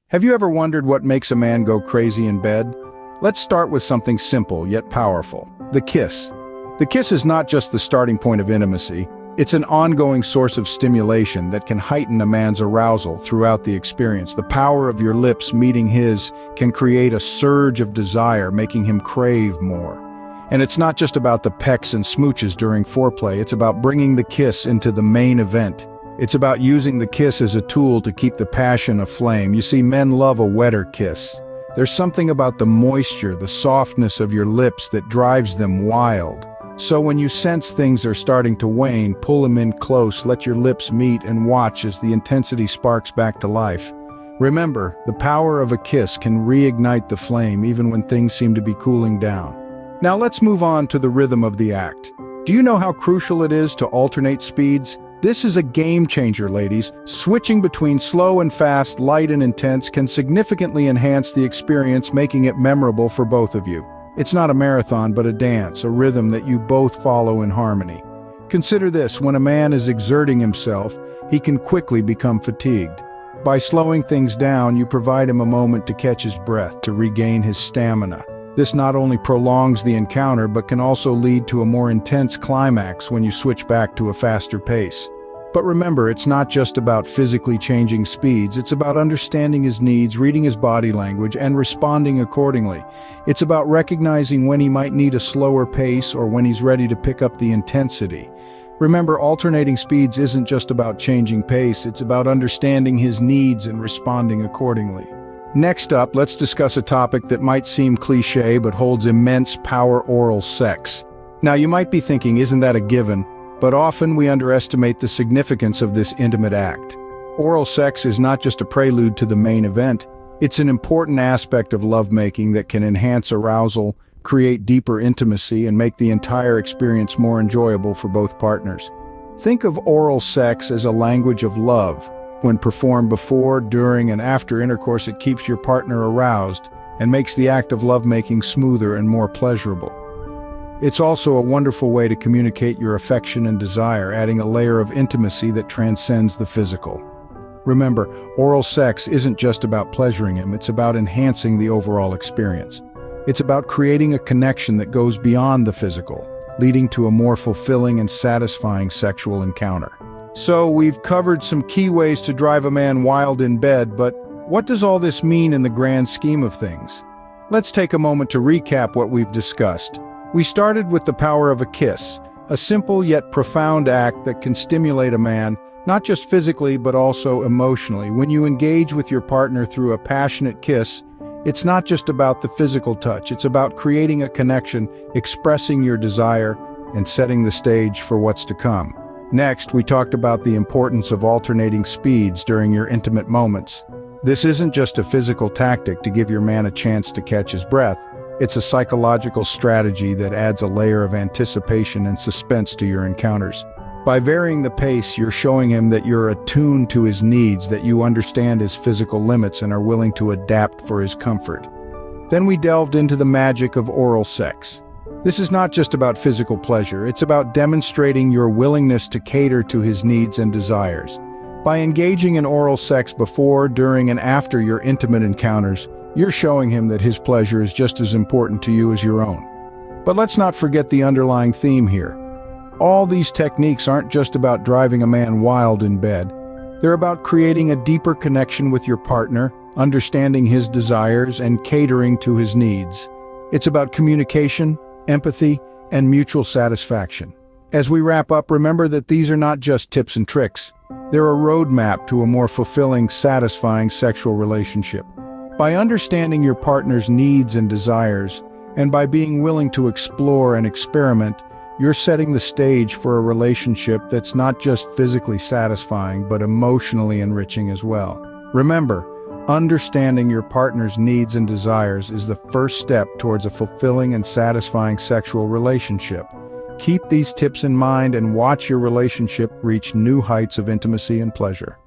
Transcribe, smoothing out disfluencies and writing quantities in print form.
Have you ever wondered what makes a man go crazy in bed? Let's start with something simple yet powerful: the kiss. The kiss is not just the starting point of intimacy, it's an ongoing source of stimulation that can heighten a man's arousal throughout the experience. The power of your lips meeting his can create a surge of desire, making him crave more. And it's not just about the pecks and smooches during foreplay, it's about bringing the kiss into the main event. It's about using the kiss as a tool to keep the passion aflame. You see, men love a wetter kiss. There's something about the moisture, the softness of your lips that drives them wild. So when you sense things are starting to wane, pull them in close, let your lips meet, and watch as the intensity sparks back to life. Remember, the power of a kiss can reignite the flame even when things seem to be cooling down. Now let's move on to the rhythm of the act. Do you know how crucial it is to alternate speeds? This is a game changer, ladies. Switching between slow and fast, light and intense can significantly enhance the experience, making it memorable for both of you. It's not a marathon, but a dance, a rhythm that you both follow in harmony. Consider this: when a man is exerting himself, he can quickly become fatigued. By slowing things down, you provide him a moment to catch his breath, to regain his stamina. This not only prolongs the encounter, but can also lead to a more intense climax when you switch back to a faster pace. But remember, it's not just about physically changing speeds, it's about understanding his needs, reading his body language, and responding accordingly. It's about recognizing when he might need a slower pace or when he's ready to pick up the intensity. Remember, alternating speeds isn't just about changing pace, it's about understanding his needs and responding accordingly. Next up, let's discuss a topic that might seem cliché but holds immense power: oral sex. Now you might be thinking, isn't that a given? But often we underestimate the significance of this intimate act. Oral sex is not just a prelude to the main event, it's an important aspect of lovemaking that can enhance arousal, create deeper intimacy, and make the entire experience more enjoyable for both partners. Think of oral sex as a language of love. When performed before, during, and after intercourse, it keeps your partner aroused and makes the act of lovemaking smoother and more pleasurable. It's also a wonderful way to communicate your affection and desire, adding a layer of intimacy that transcends the physical. Remember, oral sex isn't just about pleasuring him, it's about enhancing the overall experience. It's about creating a connection that goes beyond the physical, leading to a more fulfilling and satisfying sexual encounter. So we've covered some key ways to drive a man wild in bed, but what does all this mean in the grand scheme of things? Let's take a moment to recap what we've discussed. We started with the power of a kiss, a simple yet profound act that can stimulate a man, not just physically but also emotionally. When you engage with your partner through a passionate kiss, it's not just about the physical touch, it's about creating a connection, expressing your desire, and setting the stage for what's to come. Next, we talked about the importance of alternating speeds during your intimate moments. This isn't just a physical tactic to give your man a chance to catch his breath. It's a psychological strategy that adds a layer of anticipation and suspense to your encounters. By varying the pace, you're showing him that you're attuned to his needs, that you understand his physical limits and are willing to adapt for his comfort. Then we delved into the magic of oral sex. This is not just about physical pleasure, it's about demonstrating your willingness to cater to his needs and desires. By engaging in oral sex before, during, and after your intimate encounters, you're showing him that his pleasure is just as important to you as your own. But let's not forget the underlying theme here. All these techniques aren't just about driving a man wild in bed. They're about creating a deeper connection with your partner, understanding his desires, and catering to his needs. It's about communication, empathy, and mutual satisfaction. As we wrap up, remember that these are not just tips and tricks. They're a roadmap to a more fulfilling, satisfying sexual relationship. By understanding your partner's needs and desires, and by being willing to explore and experiment, you're setting the stage for a relationship that's not just physically satisfying, but emotionally enriching as well. Remember, understanding your partner's needs and desires is the first step towards a fulfilling and satisfying sexual relationship. Keep these tips in mind and watch your relationship reach new heights of intimacy and pleasure.